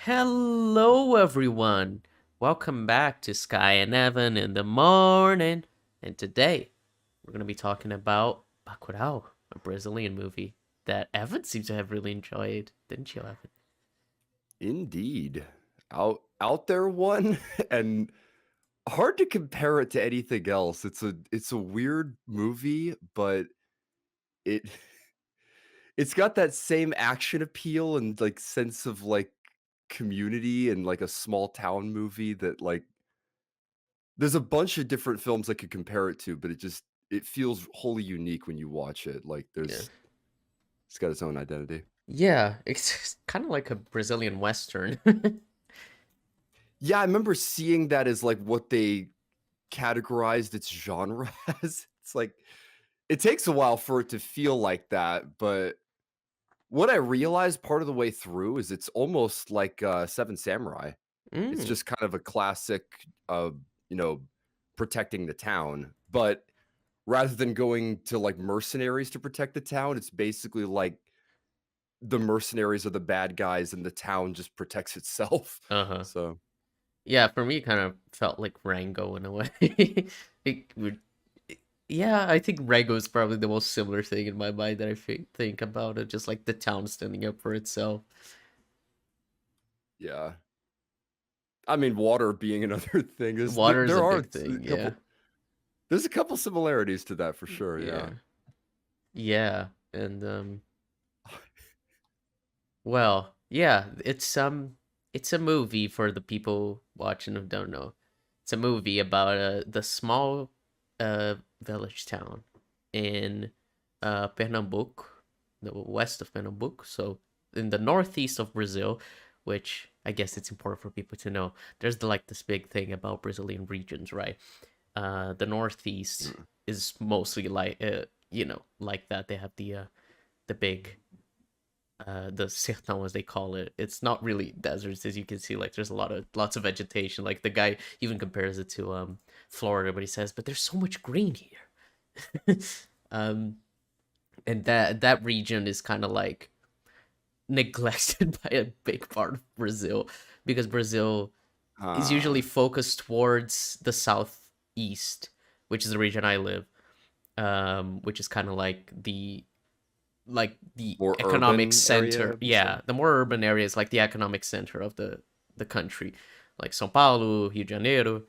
Hello, everyone. Welcome back to Skye and Evan in the morning. And today, we're going to be talking about Bacurau, a Brazilian movie that Evan seems to have really enjoyed. Didn't you, Evan? Indeed. Out there one and hard to compare it to anything else. It's a weird movie, but it it's got that same action appeal and like sense of like community and like a small town movie that like there's a bunch of different films I could compare it to, but it feels wholly unique when you watch it. Like Yeah. it's got its own identity. Yeah, it's kind of like a Brazilian Western. Yeah, I remember seeing that as like what they categorized its genre as. It's like it takes a while for it to feel like that, but what I realized part of the way through is it's almost like, Seven Samurai. It's Mm, just kind of a classic, uh, you know, protecting the town, but rather than going to, like, mercenaries to protect the town, it's basically like the mercenaries are the bad guys and the town just protects itself. uh-huh. So, Yeah, for me, it kind of felt like Rango in a way. It would, yeah, I think Rango is probably the most similar thing in my mind that I think about it, just like the town standing up for itself. yeah. I mean, water being another thing is Water is there a are big a thing, yeah. couple there's a couple similarities to that for sure, yeah. Yeah. Yeah, and well, yeah, it's a movie for the people watching who don't know. It's a movie about the small village town in Pernambuco, the west of Pernambuco, so in the northeast of Brazil, which I guess it's important for people to know. There's like this big thing about Brazilian regions, right? The northeast Mm. is mostly like like that. They have the big the sertão as they call it. It's not really deserts, as you can see. Like there's lots of vegetation. Like the guy even compares it to Florida, but he says, "But there's so much green here." um, and that region is kind of like neglected by a big part of Brazil because Brazil is usually Ah, focused towards the southeast, which is the region I live, which is kind of like the more economic urban area, center. would you say? Yeah, the more urban areas, like the economic center of the country, like São Paulo, Rio de Janeiro,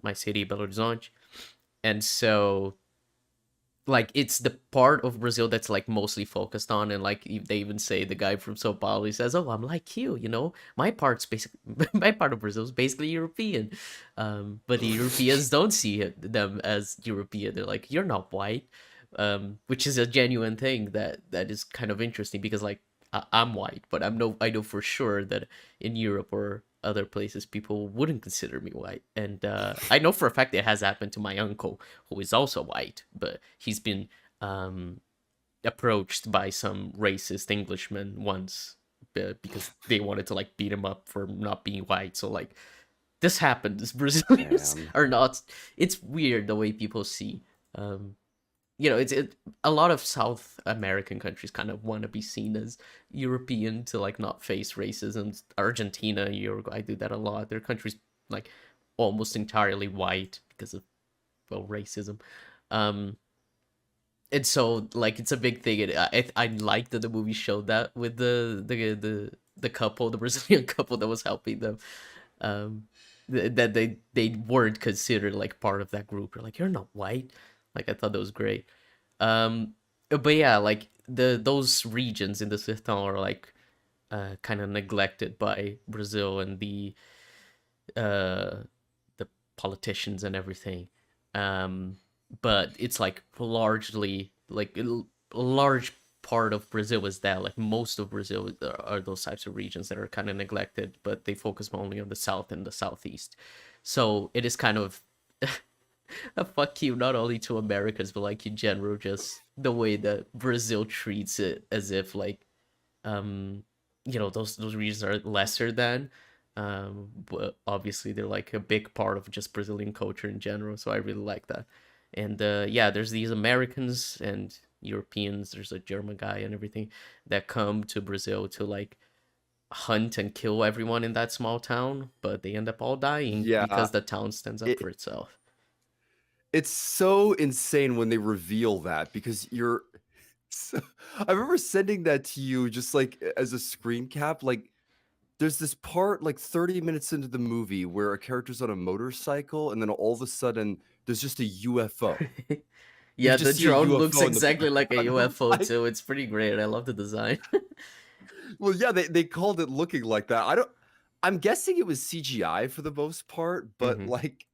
my city, Belo Horizonte, and so like it's the part of Brazil that's like mostly focused on, and like they even say the guy from São Paulo, he says, "Oh, I'm like you know, my part's basically my part of Brazil is basically European," but the Europeans don't see them as European. They're like, "You're not white," which is a genuine thing that is kind of interesting because like I'm white, but I know for sure that in Europe or other places people wouldn't consider me white, and I know for a fact it has happened to my uncle who is also white, but he's been um, approached by some racist Englishmen once because they wanted to like beat him up for not being white. So like this happens. Brazilians Damn. are not. It's weird the way people see. Um, a lot of South American countries kind of want to be seen as European to like not face racism. Argentina, Uruguay do that a lot. Their countries like almost entirely white because of well racism. Um, and so like it's a big thing. And I like that the movie showed that with the couple, the Brazilian couple that was helping them. Um, that they weren't considered like part of that group. You're like, you're not white. Like I thought that was great. But yeah, like those regions in the Sertão are like kind of neglected by Brazil and uh the politicians and everything. Um, but it's like largely like a large part of Brazil is that like most of Brazil are those types of regions that are kind of neglected, but they focus only on the south and the southeast. So it is kind of a fuck you not only to Americans but like in general just the way that Brazil treats it as if like um those regions are lesser than but obviously they're like a big part of just Brazilian culture in general, so I really like that. And yeah, there's these Americans and Europeans, there's a German guy and everything that come to Brazil to like hunt and kill everyone in that small town, but they end up all dying Yeah, because the town stands up it for itself. it's so insane when they reveal that because you're so I remember sending that to you just, like, as a screen cap, like, there's this part, like, 30 minutes into the movie where a character's on a motorcycle, and then all of a sudden, there's just a UFO. You Yeah, can the just see a drone looks UFO in the exactly like a background. UFO Like, too. It's pretty great. I love the design. well, yeah, they called it looking like that. I'm guessing it was CGI for the most part, but, Hmm. like,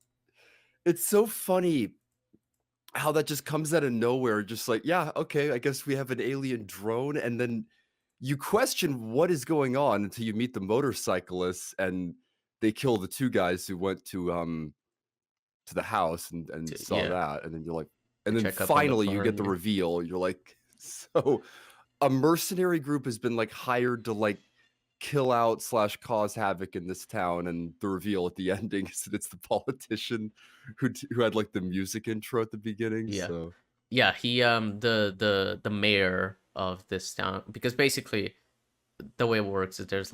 it's so funny how that just comes out of nowhere, just like, "Yeah, okay, I guess we have an alien drone," and then you question what is going on until you meet the motorcyclists, and they kill the 2 guys who went to the house and saw Yeah, that, and then you're like to and then check up on the finally you farm. get the Yeah. reveal, you're like, so a mercenary group has been, like, hired to, like, kill out/cause slash cause havoc in this town, and the reveal at the ending is that it's the politician who had, like, the music intro at the beginning, Yeah. so Yeah, he the mayor of this town, because basically the way it works is there's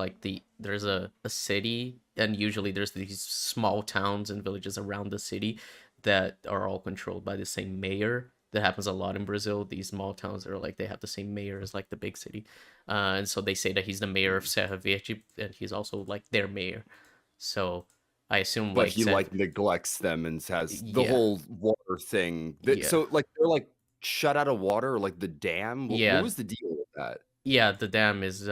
a city, and usually there's these small towns and villages around the city that are all controlled by the same mayor. That happens a lot in Brazil. These small towns are like they have the same mayor as like the big city, and so they say that he's the mayor of mm. Serra Verde, and he's also like their mayor. So I assume But like he, Serra, like, neglects them and has the yeah, whole water thing that yeah, so, like, they're, like, shut out of water, or, like, the dam? What yeah, was the deal with that? yeah. The dam is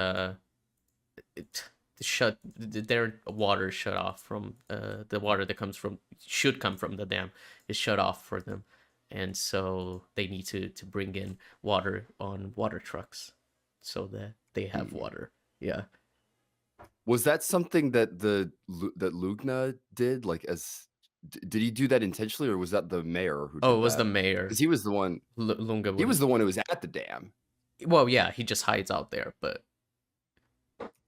it shut their water is shut off from the water that comes from should come from the dam is shut off for them, and so they need to bring in water on water trucks so that they have Hmm. water. Yeah. Was that something that that Lugna did, like, as did he do that intentionally, or was that the mayor who Oh, it did was the that? mayor. Because he was the one Lunga he was wouldn't. the one who was at the dam. Well, yeah, he just hides out there, but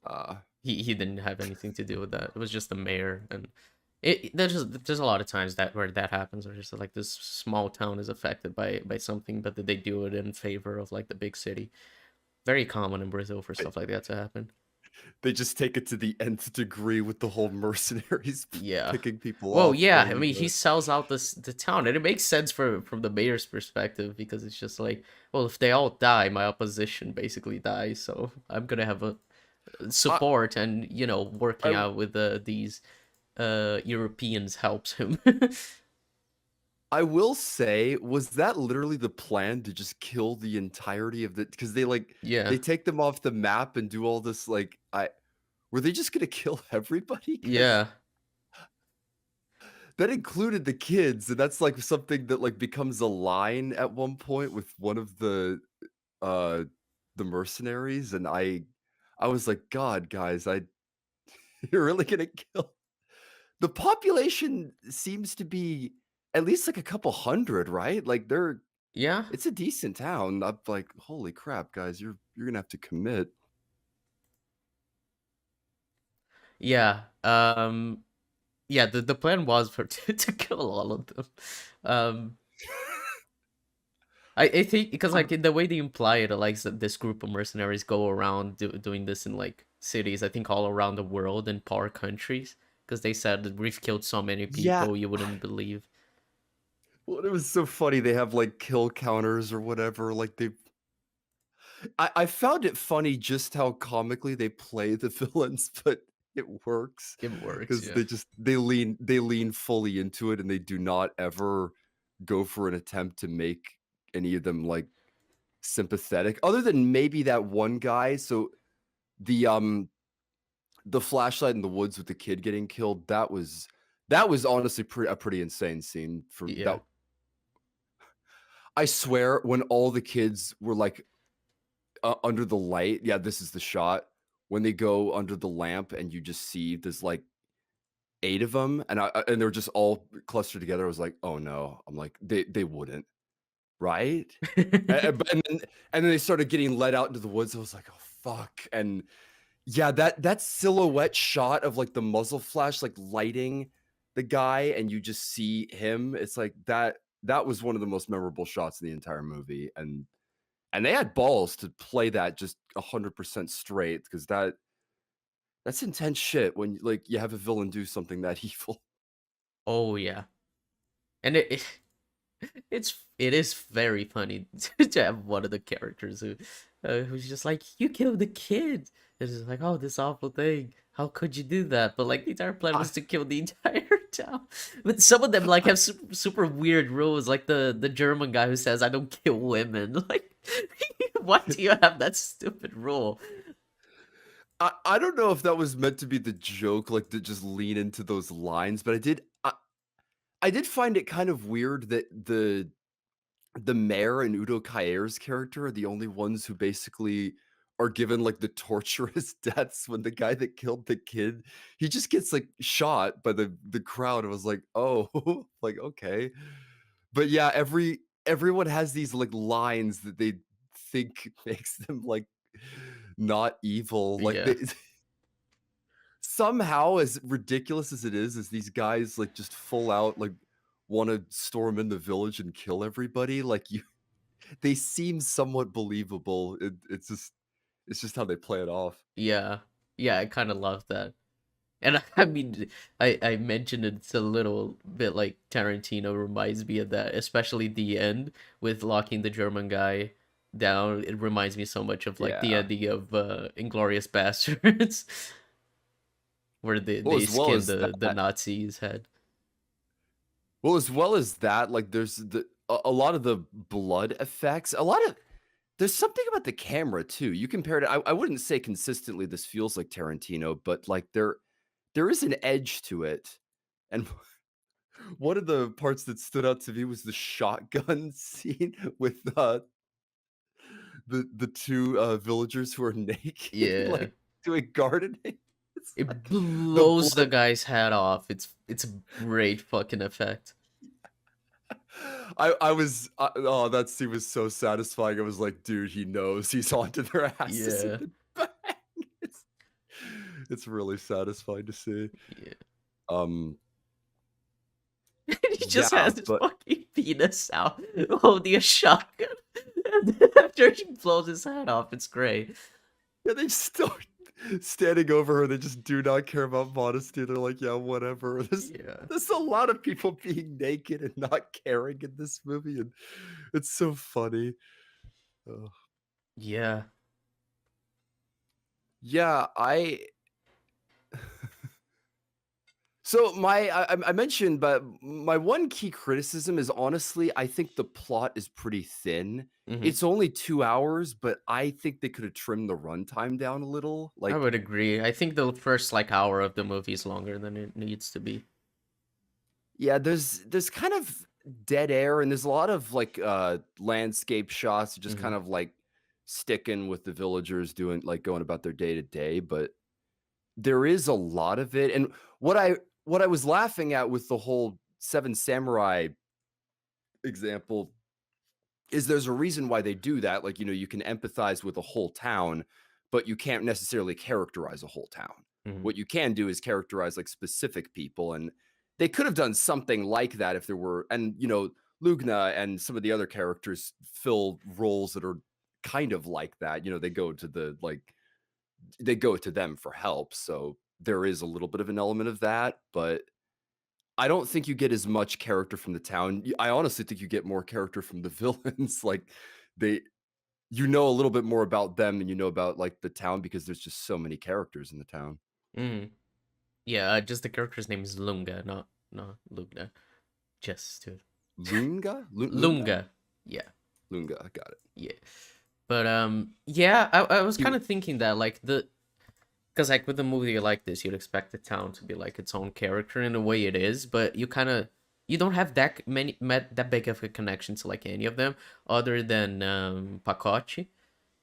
Uh, he didn't have anything to do with that. It was just the mayor, and there's a lot of times that where that happens, where just like this small town is affected by something, but that they do it in favor of like the big city. Very common in Brazil for they stuff like that to happen. they just take it to the nth degree with the whole mercenaries Yeah. picking people Well, off yeah. I thing, mean, he but sells out the town, and it makes sense from the mayor's perspective, because it's just like, well, if they all die, my opposition basically dies, so I'm gonna have a I support, and working I out with these Europeans helps him. I will say, was that literally the plan to just kill the entirety of the? Because they, like Yeah. they take them off the map and do all this, like, I were they just gonna kill everybody? Because Yeah. that included the kids, and that's, like, something that, like, becomes a line at one point with one of uh, the mercenaries, and I was like, "God, guys, I you're really gonna kill" the population seems to be at least, like, a couple hundred, right? Like, Yeah. it's a decent town. I'm like, "Holy crap, guys, you're gonna have to commit." Yeah. Yeah, the plan was for to kill all of them. Um I think because like in the way they imply it, like this group of mercenaries go around doing this in like cities, I think all around the world in poor countries, because they said that we've killed so many Yeah. people you wouldn't believe. Well, it was so funny. They have, like, kill counters or whatever, like, I found it funny just how comically they play the villains, but it works It works, because yeah. they lean fully into it, and they do not ever go for an attempt to make any of them, like, sympathetic, other than maybe that one guy. So the, the flashlight in the woods with the kid getting killed, that was honestly a pretty insane scene for Yeah. that. I swear when all the kids were, like, under the light, yeah, this is the shot when they go under the lamp and you just see there's, like, 8 of them, and they're just all clustered together. I was like, "Oh, no." I'm like, "They wouldn't, right?" But and then they started getting let out into the woods. I was like, "Oh, fuck," and yeah, that silhouette shot of, like, the muzzle flash, like, lighting the guy, and you just see him, it's like that was one of the most memorable shots in the entire movie, and they had balls to play that just 100% straight because That's intense shit when, like, you have a villain do something that evil. Oh yeah, and it is very funny to have one of the characters who's just like, you killed the kid. It's just like, oh, this awful thing. How could you do that? But like the entire plan I was to kill the entire town. But some of them like have super weird rules, like the German guy who says, "I don't kill women." Like, why do you have that stupid rule? I don't know if that was meant to be the joke, like, to just lean into those lines, but I did find it kind of weird that the mayor and Udo Kier's character are the only ones who basically are given, like, the torturous deaths when the guy that killed the kid, he just gets, like, shot by the crowd. I was like, "Oh," like, "Okay." But yeah, everyone has these, like, lines that they think makes them, like, not evil, like, Yeah, they somehow, as ridiculous as it is, as these guys, like, just full out, like, wanna storm in the village and kill everybody, like, you they seem somewhat believable. It's just how they play it off. yeah, yeah. I kind of love that. And I mean, I mentioned it's a little bit like Tarantino reminds me of that, especially the end with locking the German guy down. It reminds me so much of like the Yeah. ending of Inglorious Bastards, where Well, they as well skin as the that Nazi's head. like, there's a lot of the blood effects, a lot of there's something about the camera too. You compared it I wouldn't say consistently this feels like Tarantino, but, like, there is an edge to it, and one of the parts that stood out to me was the shotgun scene with, the 2, villagers who are naked, Yeah, like, doing gardening. It's it like the blows the blood guy's head off. It's a great fucking effect. I was oh, that scene was so satisfying. I was like, "Dude, he knows he's onto their asses," and Yeah, then bang! It's it's really satisfying to see. yeah. Um, He just yeah, has his but fucking penis out holding a shotgun. And then after he blows his head off, it's great. yeah, they just start standing over her, they just do not care about modesty, they're like, "Yeah, whatever." Yeah. There's a lot of people being naked and not caring in this movie, and it's so funny. Ugh. Yeah. Yeah, I so I mentioned, but my one key criticism is honestly, I think the plot is pretty thin. Hmm. It's only 2 hours, but I think they could have trimmed the runtime down a little. I Like, would agree. I think the first like hour of the movie is longer than it needs to be. yeah, there's kind of dead air and there's a lot of like landscape shots just Hmm. kind of like sticking with the villagers doing like going about their day to day, but there is a lot of it. And what I was laughing at with the whole Seven Samurai example is there's a reason why they do that. Like, you can empathize with a whole town, but you can't necessarily characterize a whole town. Hmm. What you can do is characterize like specific people. And they could have done something like that if there were, and Lugna and some of the other characters fill roles that are kind of like that. They go to them for help. So there is a little bit of an element of that, but I don't think you get as much character from the town. I honestly think you get more character from the villains. Like, they a little bit more about them than you know about like the town because there's just so many characters in the town. Hmm. Yeah, just the character's name is Lunga, not Lugna. Just to Lunga? Lunga. Yeah, Lunga, I got it. yeah. But yeah, I was He kind w of thinking that like because like with a movie like this, you'd expect the town to be like its own character in a way it is, but you don't have that big of a connection to like any of them other than Pacote.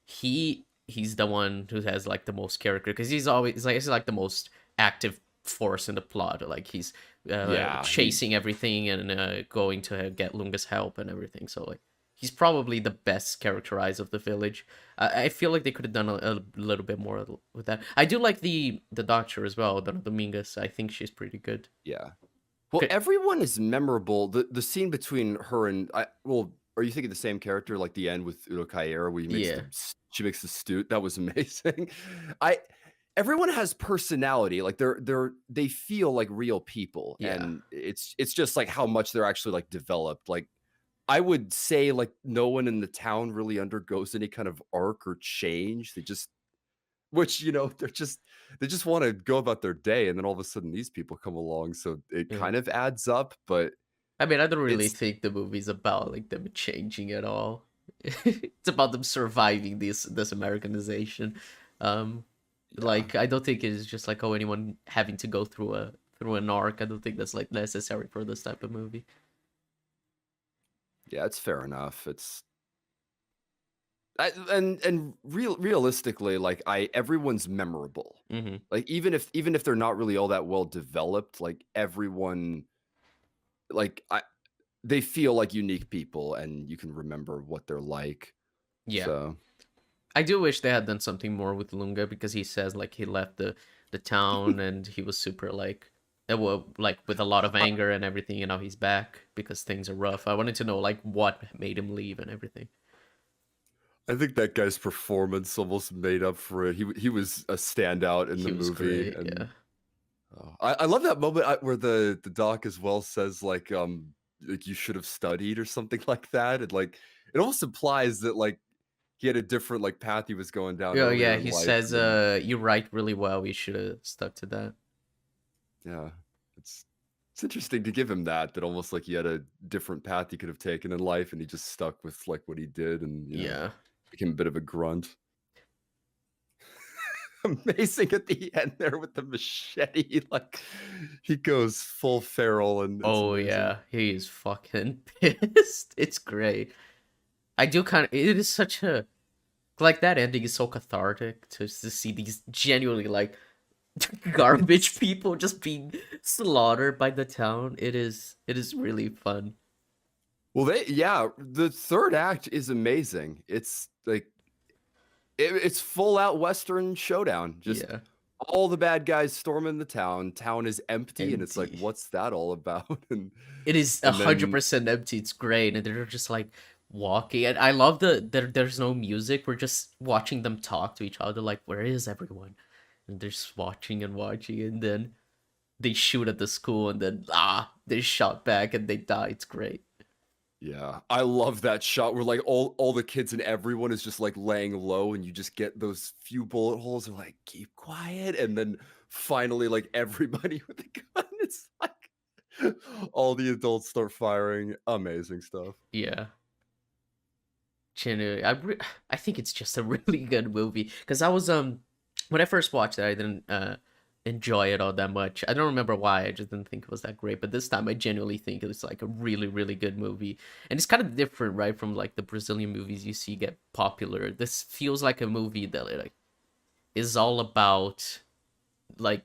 He's the one who has like the most character because he's like the most active force in the plot. Like he's Yeah, chasing everything and going to get Lunga's help and everything. So like he's probably the best characterized of the village. I feel like they could have done a little bit more with that. I do like the doctor as well, Dona Dominguez. I think she's pretty good. yeah. Well, Okay. everyone is memorable. The scene between her and are you thinking the same character, like the end with Udo Kier where Yeah. she makes the stew? That was amazing. I everyone has personality. Like they feel like real people, Yeah. and it's just like how much they're actually like developed. Like I would say like no one in the town really undergoes any kind of arc or change. They just which they just want to go about their day, and then all of a sudden these people come along, so it Yeah. kind of adds up. But I mean, I don't really it's think the movie's about like them changing at all. It's about them surviving this Americanization. Um, yeah, like I don't think it is just like, oh, anyone having to go through an arc. I don't think that's like necessary for this type of movie. yeah, it's fair enough. It's and realistically, like everyone's memorable. Hmm. Like even if they're not really all that well developed, like everyone like they feel like unique people, and you can remember what they're like. Yeah, So I do wish they had done something more with Lunga because he says like he left the town and he was super like well, like with a lot of I, anger and everything. You know, he's back because things are rough. I wanted to know like what made him leave and everything. I think that guy's performance almost made up for it. He was a standout in the He was movie, great. and Yeah. I love that moment where the doc as well says like you should have studied or something like that. And like it almost implies that like he had a different like path he was going down Oh earlier yeah, in he life, says, and then you write really well. You should have stuck to that. yeah, it's it's interesting to give him that almost like he had a different path he could have taken in life, and he just stuck with like what he did, and Yeah. became a bit of a grunt. Amazing at the end there with the machete, like he goes full feral, and it's Oh amazing. yeah, he is fucking pissed. It's great. I do kind of. It is such a like that ending is so cathartic to see these genuinely like garbage people just being slaughtered by the town. It is really fun. Well, the third act is amazing. It's like it's full out Western showdown. Just Yeah, all the bad guys storming the town. Town is empty, and it's like, empty. what's that all about? It is a And hundred then percent empty. It's great, and they're just like walking. And I love there's no music. We're just watching them talk to each other. Like, where is everyone? And they're just watching and watching, and then they shoot at the school, and then they shot back and they die. It's great. yeah, I love that shot where like all the kids and everyone is just like laying low, and you just get those few bullet holes and like keep quiet, and then finally like everybody with a gun. It's like all the adults start firing. Amazing stuff. Yeah. Chinu, I think it's just a really good movie because I was when I first watched it I didn't enjoy it all that much. I don't remember why. I just didn't think it was that great. But this time I genuinely think it was like a really really good movie. And it's kind of different, right, from like the Brazilian movies you see get popular. This feels like a movie that like is all about like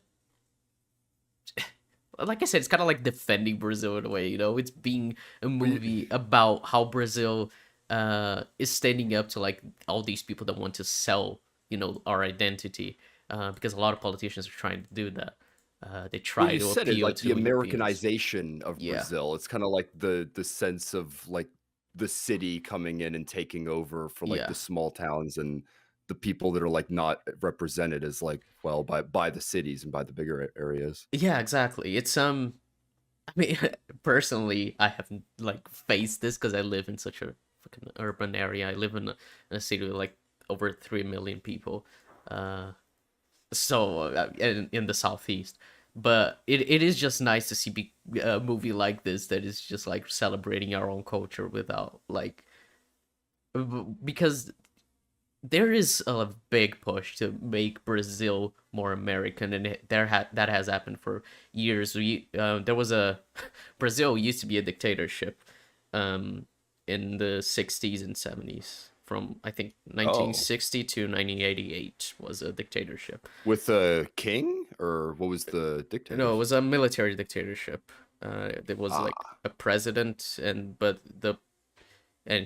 like I said, it's kind of like defending Brazil in a way. It's being a Well, movie about how Brazil is standing up to like all these people that want to sell, our identity. Because a lot of politicians are trying to do that. They Well, try you to said it, appeal like, the to Europeans. Americanization of Yeah, Brazil. It's kinda like the sense of, like, the city coming in and taking over for, like, yeah, the small towns, and the people that are, like, not represented as, like, well, by the cities and by the bigger areas. yeah, exactly. It's I mean, personally, I haven't like faced this because I live in such a fucking urban area. I live in a city with like over 3 million people. Uh, in the southeast, but it is just nice to see a movie like this that is just like celebrating our own culture without like because there is a big push to make Brazil more American, and that has happened for years. There was a Brazil used to be a dictatorship, um, in the 60s and 70s. From I think Oh, 1960 to 1988 was a dictatorship. with a king? Or what was the No, it dictatorship? was a military dictatorship. There was like Ah, a president, and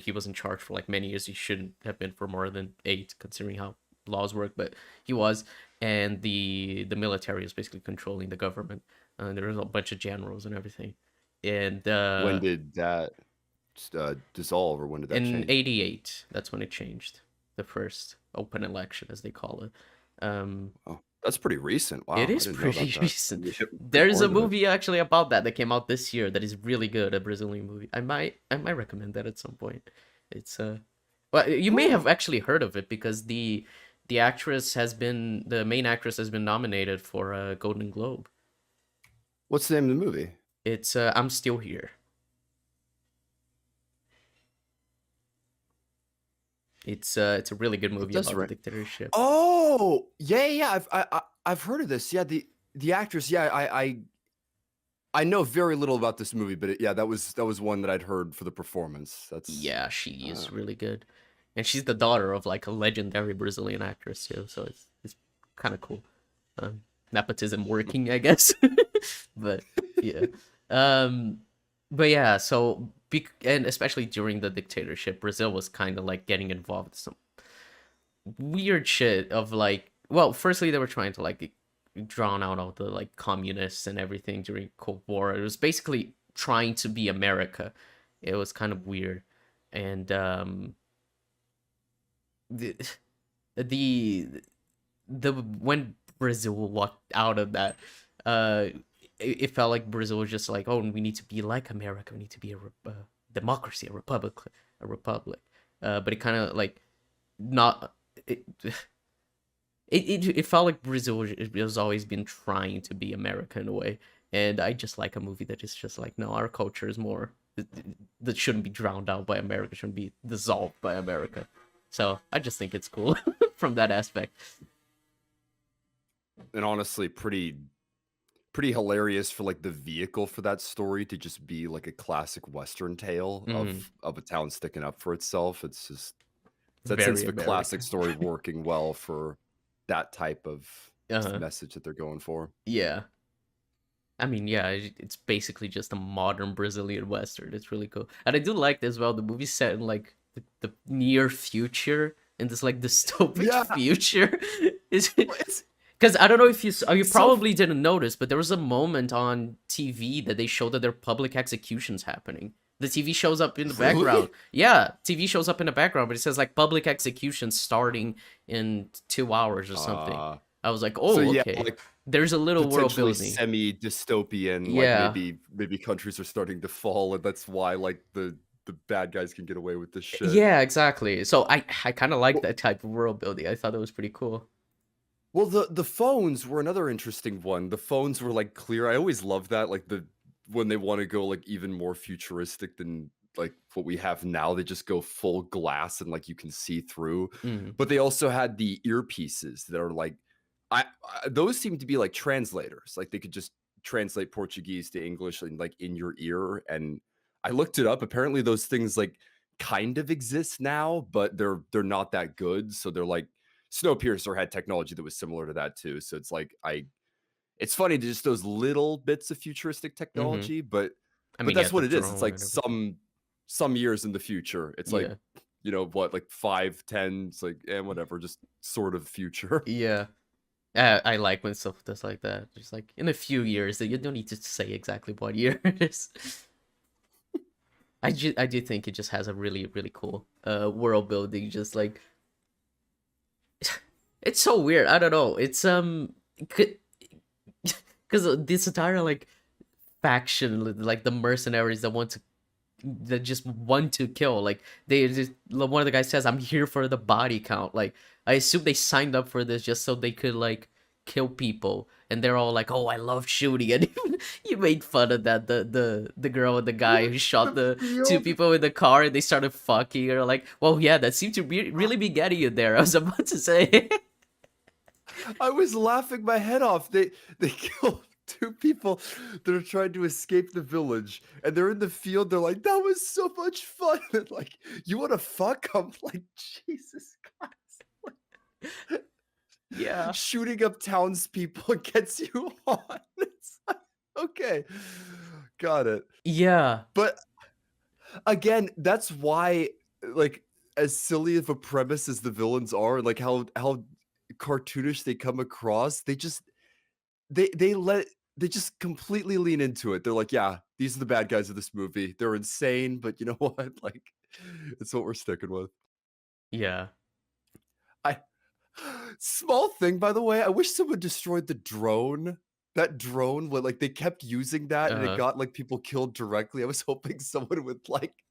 he was in charge for like many years. He shouldn't have been for more than 8, considering how laws work, but he was. And the military was basically controlling the government. There was a bunch of generals and everything. And when did that dissolve, or when did that in change? '88, that's when it changed. The first open election, as they call it. Um, Oh, That's pretty recent. It Wow, I is didn't know about pretty that. recent. Yeah, pretty There's more a into it. movie actually about that came out this year that is really good, a Brazilian movie. I might recommend that at some point. It's well, you may Hmm. have actually heard of it because the main actress has been nominated for a Golden Globe. What's the name of the movie? It's I'm Still Here. It's a really good It movie does about the ring. dictatorship. Oh, yeah, yeah. I've heard of this. Yeah, the actress. Yeah, I know very little about this movie, but yeah, that was one that I'd heard for the performance. That's Yeah, she uh, is really good, and she's the daughter of like a legendary Brazilian actress too. So it's kind of cool. Nepotism working, I guess. But yeah, um, but yeah. So and especially during the dictatorship, Brazil was kind of like getting involved in some weird shit of like. Well, firstly, they were trying to like drown out all the like communists and everything during Cold War. It was basically trying to be America. It was kind of weird, and the the when Brazil walked out of that, uh, it felt like Brazil was just like, oh, we need to be like America. We need to be a democracy, a republic, a republic. But it kind of like not. It felt like Brazil has always been trying to be America in a way, and I just like a movie that is just like, no, our culture is more that shouldn't be drowned out by America, shouldn't be dissolved by America. So I just think it's cool from that aspect. and honestly pretty hilarious for like the vehicle for that story to just be like a classic Western tale Mm, of a town sticking up for itself. It's that sense very of a classic American. story working well for that type of Uh, message that they're going for. yeah. I mean, yeah, it's basically just a modern Brazilian Western. It's really cool. And I do like this, well, the movie's set in like the near future, in this like dystopic Yeah, future. Is it's because I don't know if you so probably didn't notice, but there was a moment on TV that they showed that there are public executions happening. The TV shows up in the background. really. Yeah, TV shows up in the background, but it says like public execution starting in 2 hours or something. Uh, I was like, so oh, yeah, okay. like There's a little world potentially building. semi-dystopian, like Yeah, maybe countries are starting to fall, and that's why like the bad guys can get away with this shit. yeah, exactly. So I kind of like Well, that type of world building. I thought it was pretty cool. well, the phones were another interesting one. The phones were like clear. I always love that, like the when they want to go like even more futuristic than like what we have now, they just go full glass and like you can see through. Mm, But they also had the earpieces that are like those seem to be like translators. Like they could just translate Portuguese to English and like in your ear. And I looked it up. Apparently those things like kind of exist now, but they're not that good. So they're like Snowpiercer had technology that was similar to that too. So it's like it's funny to just those little bits of futuristic mm-hmm. technology, I but mean, yeah, that's the what it is. It's drone like and everything. some years in the future. It's like, Yeah, what, like 5, 10. It's like, whatever, just sort of future. yeah. I like when stuff does like that. Just like in a few years, that you don't need to say exactly what year it is. I do think it just has a really cool world building. Just like it's so weird. I don't know. It's because this entire like faction, like the mercenaries that just want to kill. Like they just one of the guys says, "I'm here for the body count." Like I assume they signed up for this just so they could like kill people, and they're all like, "Oh, I love shooting," and you made fun of that. The girl and the guy who shot The the two field. people in the car, and they started fucking. Or like, well, yeah, that seemed to really be getting you there. I was about to say, I was laughing my head off. They killed two people that are trying to escape the village, and they're in the field. They're like, "That was so much fun!" And like, you want to fuck? I'm like, Jesus Christ! yeah, Shooting up townspeople gets you on. It's like, okay, got it. yeah. But again, that's why, like, as silly of a premise as the villains are, like how cartoonish they come across, they let they just completely lean into it. They're like, "Yeah, these are the bad guys of this movie. They're insane, but you know what? Like, it's what we're sticking with." Yeah. I Small thing, by the way, I wish someone destroyed the drone. That drone, where, like, they kept using that and it Uh, got, like, people killed directly. I was hoping someone would, like,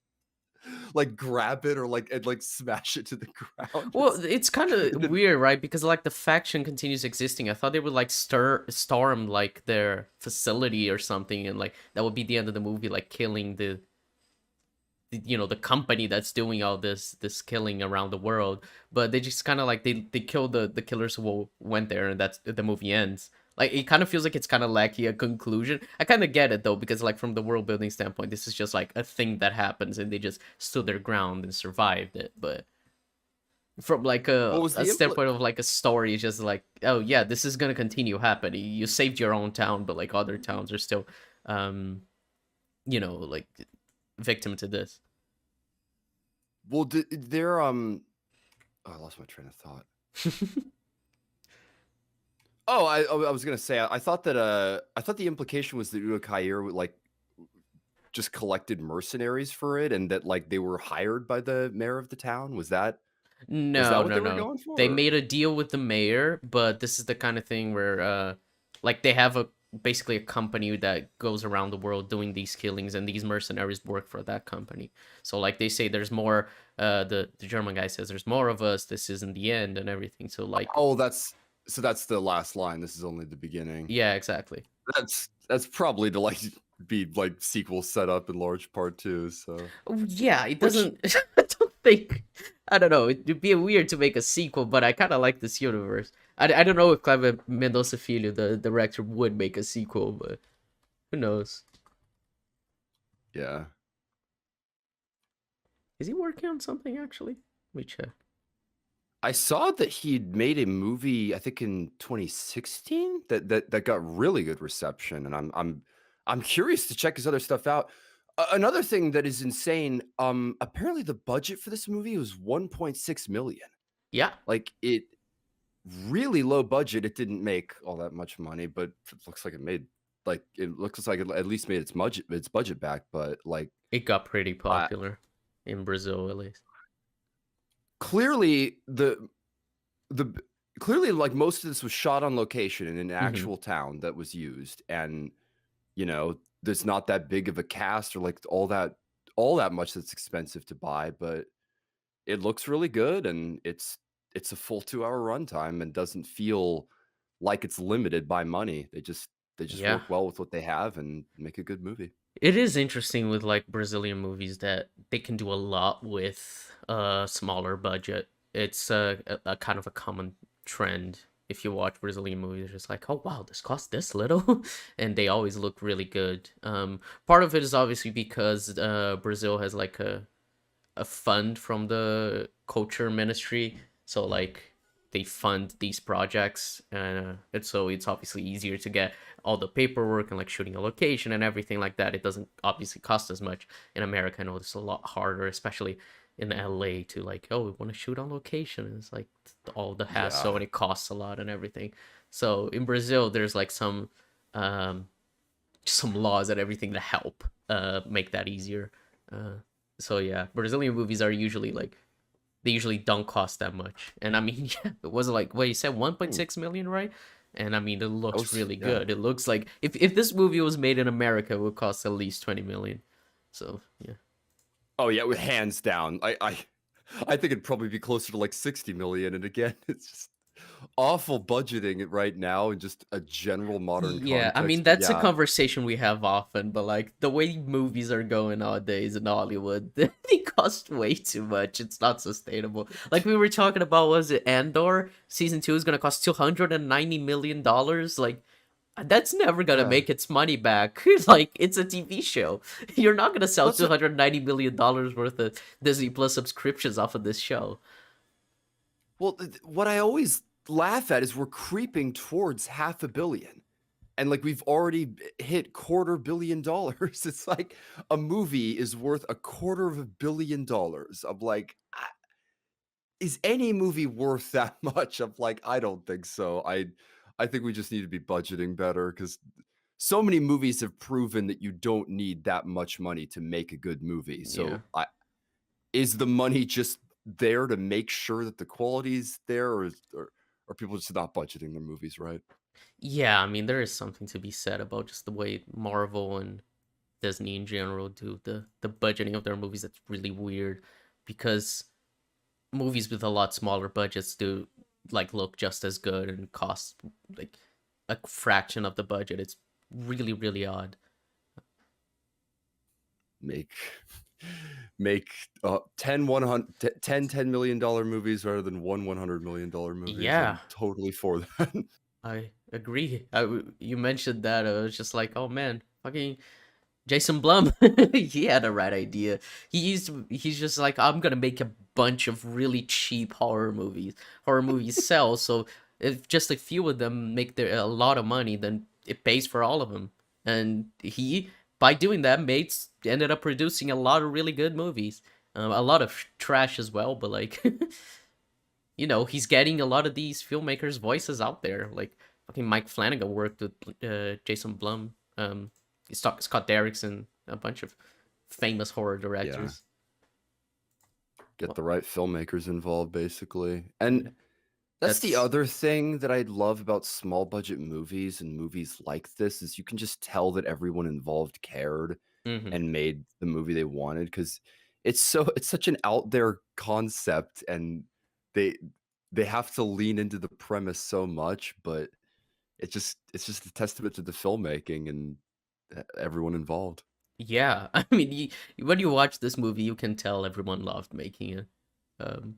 grab it or, like, and, like, smash it to the ground. well, it's kind of And then weird, right? Because like the faction continues existing. I thought they would like storm like their facility or something, and like that would be the end of the movie, like killing the company that's doing all this killing around the world. But they just kind of like they kill the killers who went there, and that's the movie ends. Like it kind of feels like it's kind of lacking a conclusion. I kind of get it though, because like from the world building standpoint, this is just like a thing that happens and they just stood their ground and survived it. But from like what a, was a the impl standpoint of like a story, it's just like, oh yeah, this is gonna continue happening. You saved your own town, but like other towns are still um like victim to this. well, they're, oh, I lost my train of thought. I was gonna say, I thought that, I thought the implication was that Urukai would, like, just collected mercenaries for it and that, like, they were hired by the mayor of the town? Was that No, what no, they were no. going for? They Or made a deal with the mayor, but this is the kind of thing where like they have a basically a company that goes around the world doing these killings, and these mercenaries work for that company. So like they say there's more, the German guy says there's more of us, this isn't the end and everything. So like oh, that's the last line, "This is only the beginning." yeah, exactly. That's probably to, like, be, like, sequel set up in large part too, so Oh, yeah, it which doesn't I don't think I don't know, it'd be weird to make a sequel, but I kind of like this universe. I don't know if Kleber Mendonça Filho, the director, would make a sequel, but who knows? yeah. Is he working on something actually? Let me check. I saw that he'd made a movie, I think in 2016 that got really good reception, and I'm curious to check his other stuff out. Another thing that is insane, apparently the budget for this movie was 1.6 million. Yeah, Like, it really low budget, it didn't make all that much money, but it looks like it at least made its budget back, but, like, it got pretty I popular in Brazil at least. clearly, the clearly, like, most of this was shot on location in an Hmm. actual town that was used, and, there's not that big of a cast or, like, all that much that's expensive to buy, but it looks really good, and it's a full 2-hour runtime and doesn't feel like it's limited by money. They just Yeah, work well with what they have and make a good movie. it is interesting with like Brazilian movies that they can do a lot with a smaller budget. It's a kind of a common trend. If you watch Brazilian movies, it's just like, oh wow, this cost this little, and they always look really good. Part of it is obviously because Brazil has like a fund from the culture ministry, so like they fund these projects, and so it's obviously easier to get all the paperwork and like shooting a location and everything like that. It doesn't obviously cost as much. In America, I know it's a lot harder, especially in LA, to like, oh, we want to shoot on location, and it's like all the Yeah. hassle and it costs a lot and everything. So in Brazil there's like um some laws and everything to help make that easier. Uh so yeah, Brazilian movies are usually like, they usually don't cost that much. And I mean, yeah, it was like, what you said, Hmm. 1.6 million, right? And I mean, it That looks was really yeah. good. It looks like if this movie was made in America, it would cost at least 20 million. So yeah. Oh, yeah, with hands down. I think it'd probably be closer to, like, 60 million, and again, it's just awful budgeting right now in just a general modern Yeah, I mean context, but that's a yeah. conversation we have often, but like the way movies are going nowadays in Hollywood, they cost way too much. It's not sustainable. Like we were talking about, was it Andor season 2 is gonna cost $290 million? Like that's never gonna Yeah. make its money back. Like it's a TV show. You're not gonna sell That's $290 million worth of Disney Plus subscriptions off of this show. Well, what I always laugh at is we're creeping towards half a billion, and, like, we've already hit quarter billion dollars. It's like a movie is worth a quarter of $1 billion. I'm like, is any movie worth that much? I'm like, I don't think so. I think we just need to be budgeting better because so many movies have proven that you don't need that much money to make a good movie. Yeah. So is the money just there to make sure that the quality is there, or or people just not budgeting their movies right. Yeah, I mean there is something to be said about just the way Marvel and Disney in general do the budgeting of their movies. That's really weird because movies with a lot smaller budgets do like look just as good and cost like a fraction of the budget. It's really odd. Make make 10 $10 million movies rather than $100 million movies. Yeah, I'm totally for that. I agree. You mentioned that. I was just like, oh man, fucking Jason Blum. He had the right idea. He's just like, I'm gonna make a bunch of really cheap horror movies. Horror movies sell, so if just a few of them make a lot of money, then it pays for all of them. And he, by doing that, ended up producing a lot of really good movies. A lot of trash as well, but like, he's getting a lot of these filmmakers' voices out there. Like fucking Mike Flanagan worked with Jason Blum. Scott Derrickson, a bunch of famous horror Yeah, directors. get Well, the right filmmakers involved, basically. And that's the that's other thing that I love about small budget movies and movies like this is you can just tell that everyone involved cared hmm and made the movie they wanted because it's such an out there concept and they they have to lean into the premise so much, but it's just a testament to the filmmaking and everyone involved. yeah. I mean, when you watch this movie, you can tell everyone loved making it. Um,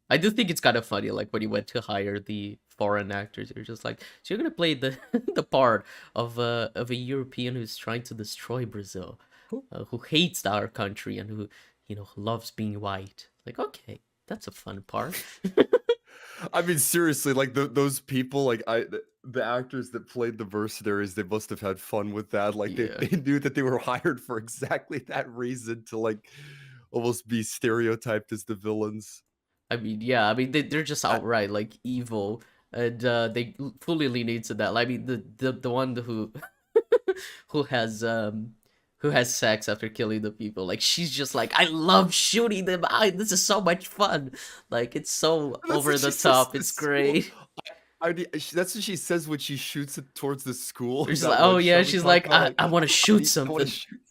I do think it's kind of funny, like when you went to hire the foreign actors, you're just like, so you're gonna play the the part of a European who's trying to destroy Brazil, who hates our country and who loves being white. Like, okay, that's a fun part. I mean, seriously, like those people, like the actors that played the mercenaries, they must have had fun with that. Like they, Yeah. they knew that they were hired for exactly that reason to like almost be stereotyped as the villains. I mean, yeah, I mean they're just I, outright like evil, and they fully lean into that. I mean the one who has who has sex after killing the people, like she's just like, I love shooting them. This is so much fun. Like it's so that's over what the she says top. to It's school. great. That's what she says when she shoots it towards the school in She's like, that oh one yeah, show we she's talked like, about. I Like, want to shoot I want to something. shoot.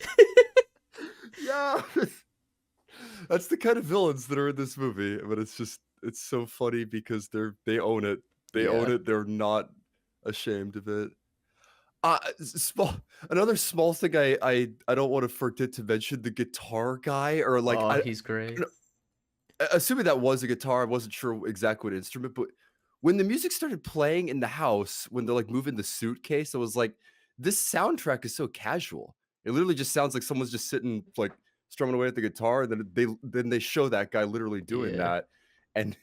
Yeah. That's the kind of villains that are in this movie, but it's so funny because they own it. They own Yeah. it. They're not ashamed of it. Small another small thing I don't want to forget to mention the guitar guy or like Oh, I he's great. don't assuming that was a guitar, I wasn't sure exactly what instrument, but when the music started playing in the house, when they're like moving the suitcase, I was like, this soundtrack is so casual. It literally just sounds like someone's just sitting like strumming away at the guitar, and then they show that guy literally doing Yeah. that. And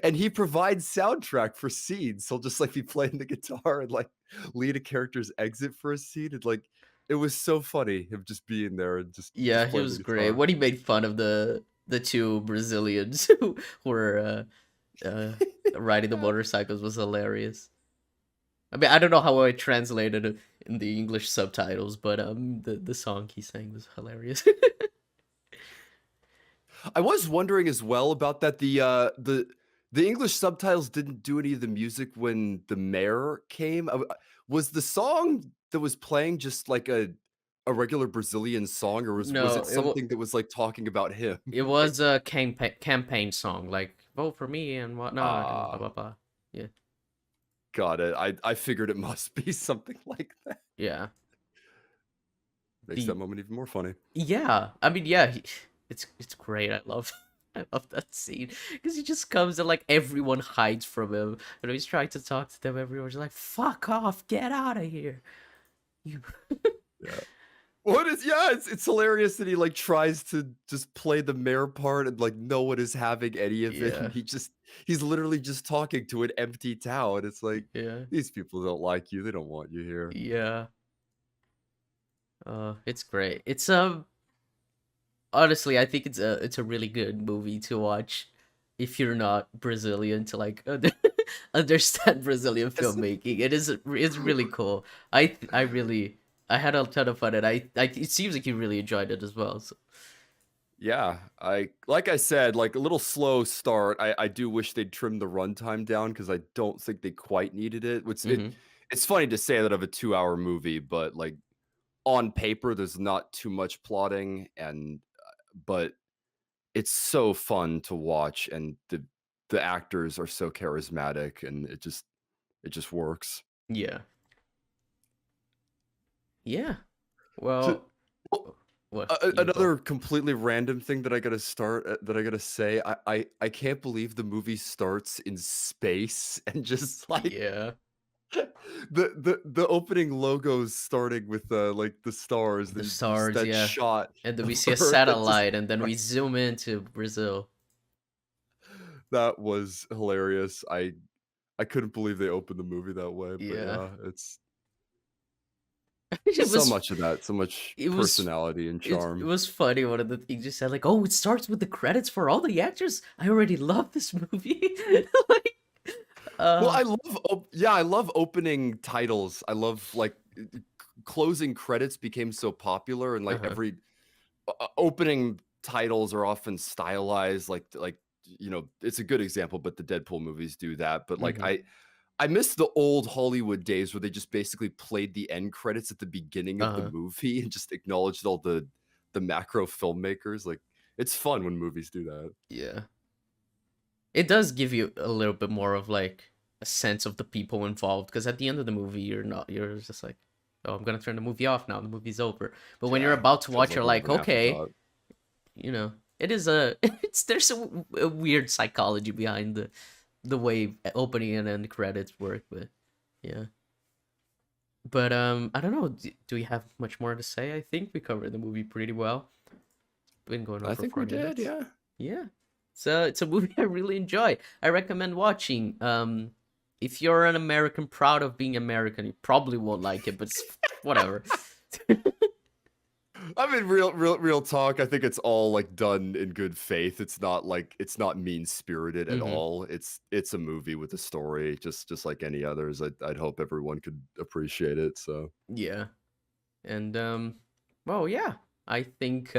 and he provides soundtrack for scenes. He'll just like be playing the guitar and like lead a character's exit for a scene. And like it was so funny him just being there and Yeah, just he playing the was great. guitar. When he made fun of the two Brazilians who were riding the Yeah. motorcycles was hilarious. I mean, I don't know how I translated it in the English subtitles, but the song he sang was hilarious. I was wondering as well about that. The English subtitles didn't do any of the music when the mayor came. Was the song that was playing just like a regular Brazilian song, or was No, it something that was like talking about him? it was a campaign song, like vote for me and whatnot and blah Ah, blah blah. Yeah, got it. I figured it must be something like that. yeah. Makes that The moment even more funny. Yeah, I mean, yeah, it's great. I love I love that scene because he just comes and like everyone hides from him, and he's trying to talk to them. Everyone's like, "Fuck off, get out of here!" You, Yeah. What is yeah, it's hilarious that he like tries to just play the mayor part and like no one is having any of it. And yeah, he's literally just talking to an empty town. It's like yeah, these people don't like you. They don't want you here. yeah. It's great. It's honestly, I think it's a really good movie to watch if you're not Brazilian to like understand Brazilian Yes. filmmaking. It's really cool. I really I had a ton of fun and it seems like you really enjoyed it as well. So Yeah, like I said, like a little slow start. I do wish they'd trim the runtime down because I don't think they quite needed it. Mm-hmm. It's funny to say that of a 2-hour movie, but like on paper, there's not too much plotting, and but it's so fun to watch, and the actors are so charismatic, and it just works. Yeah. Yeah. To, Well, well, what you go? another completely random thing that I gotta that I gotta say, I can't believe the movie starts in space and just like Yeah. the opening logos starting with like the stars, The then just stars, that yeah. shot And then we of see a Earth that just satellite, and then we zoom into Brazil. that was hilarious. I couldn't believe they opened the movie that way, but Yeah. yeah, it's It so was much of that, so much it was personality and it charm. was funny. One of the things you said, like, "Oh, it starts with the credits for all the actors." I already love this movie. Like, Well, uh, I love opening titles. I love like closing credits became so popular, and like uh-huh. every opening titles are often stylized like it's a good example, but the Deadpool movies do that. But like Mhm. I miss the old Hollywood days where they just basically played the end credits at the beginning of the Uh-huh. movie and just acknowledged all the macro filmmakers. Like it's fun when movies do that. Yeah. It does give you a little bit more of like a sense of the people involved, because at the end of the movie you're just like, "Oh, I'm going to turn the movie off now. The movie's over." But when you're Yeah, about to feels watch, like you're more of like, an "Okay, afterthought. it is a it's there's a weird psychology behind the way opening and end credits work, but yeah." But I don't know. Do we have much more to say? I think we covered the movie pretty well. Been going on I for think we 40 did, minutes. yeah. Yeah. So it's a movie I really enjoy. I recommend watching. If you're an American proud of being American, you probably won't like it, but whatever. I mean, real talk. I think it's all like done in good faith. It's not mean spirited at Hmm. all. It's a movie with a story, just like any others. I'd hope everyone could appreciate it. So Yeah. And well, yeah. I think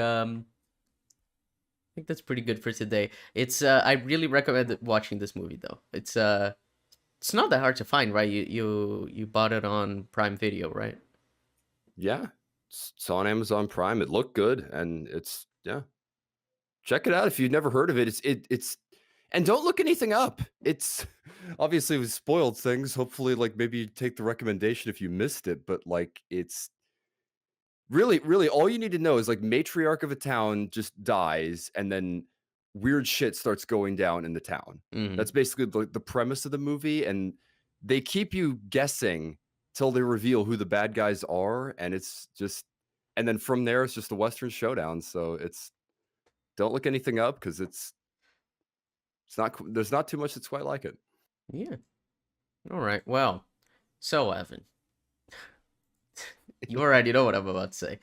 that's pretty good for today. It's I really recommend watching this movie though. It's not that hard to find, right? You bought it on Prime Video, right? yeah, it's on Amazon Prime. It looked good, and yeah. Check it out if you've never heard of it. It's and don't look anything up. It's obviously with spoiled things. Hopefully, like maybe you take the recommendation if you missed it, but like it's really, all you need to know is, like, matriarch of a town just dies, and then weird shit starts going down in the town. Hmm. That's basically the premise of the movie, and they keep you guessing till they reveal who the bad guys are, and it's just and then from there, it's just a Western showdown, so it's don't look anything up because it's not qu there's not too much that's quite like it. Yeah. All right. Well, so Evan, you already know what I'm about to say,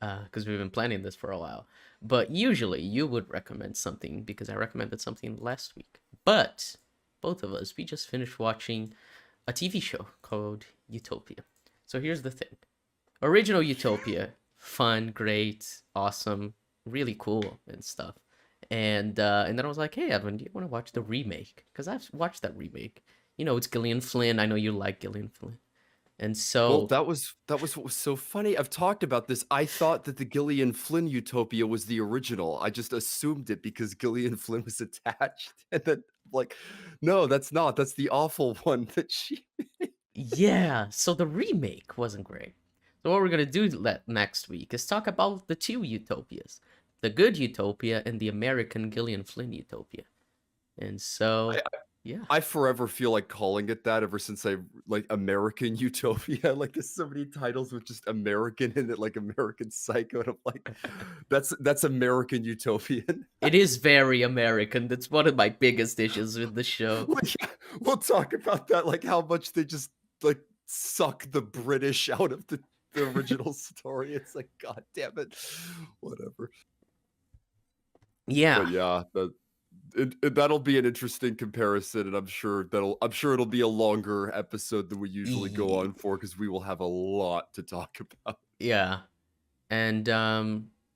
because we've been planning this for a while. But usually you would recommend something because I recommended something last week. But both of us, we just finished watching a TV show called Utopia. So here's the thing: original Utopia, fun, great, awesome, really cool and stuff. And then I was like, "Hey, Evan, do you want to watch the remake? Because I've watched that remake. It's Gillian Flynn. I know you like Gillian Flynn." And Well, so, that was what was so funny. I've talked about this. I thought that the Gillian Flynn Utopia was the original. I just assumed it because Gillian Flynn was attached, and then like, no, that's not. That's the awful one that she. yeah, so the remake wasn't great. So what we're gonna do next week is talk about the two utopias, the good utopia and the American Gillian Flynn utopia. And I, so, yeah, I forever feel like calling it that ever since I like American Utopia. Like there's so many titles with just American in it, like American Psycho, and I'm like, that's American Utopian. it is very American. That's one of my biggest issues with the show. Like, we'll talk about that, like how much they just like suck the British out of the original story. It's like, God damn it, whatever. Yeah, But yeah, that'll be an interesting comparison, and I'm sure it'll be a longer episode than we usually go yeah, on for because we will have a lot to talk about. yeah. And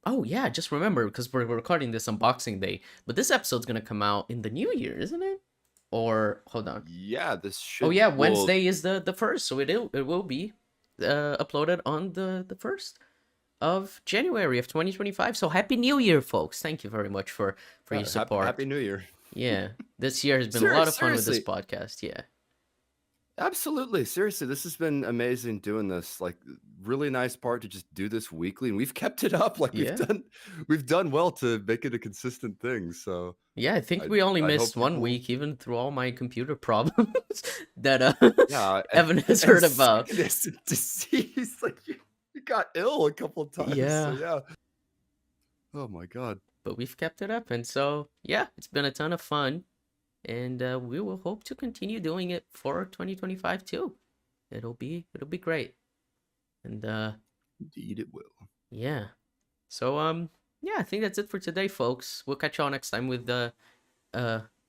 Oh yeah, just remember because we're recording this on Boxing Day, but this episode's gonna come out in the new year, isn't it? Or hold on. Yeah, this Oh should yeah, well, Wednesday is the first, so it will be uploaded on the first of January of 2025. So happy New Year, folks! Thank you very much for your happy support. New Year. Yeah, this year has been a lot of fun with this Seriously, podcast. Yeah, absolutely. Seriously, this has been amazing doing this. Like, really nice part to just do this weekly, and we've kept it up. Like yeah, we've done well to make it a consistent thing. So yeah. I think I we only I hope missed one people, week, even through all my computer problems that yeah, Evan has and heard about. sickness and disease. Like you got ill a couple of times. So Yeah, yeah. Oh my god. but we've kept it up, and so yeah, it's been a ton of fun, and we will hope to continue doing it for 2025 too. It'll be great, and Indeed, it will. yeah. So yeah, I think that's it for today, folks. We'll catch y'all next time with the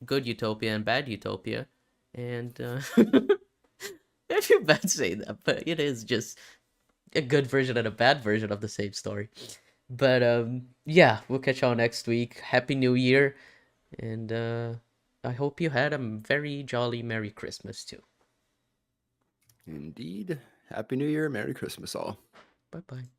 good utopia and bad utopia, and I feel bad saying that, but it is just a good version and a bad version of the same story. But yeah, we'll catch y'all next week. Happy New Year, and I hope you had a very jolly Merry Christmas too. Indeed. Happy New Year. Merry Christmas, all. Bye bye.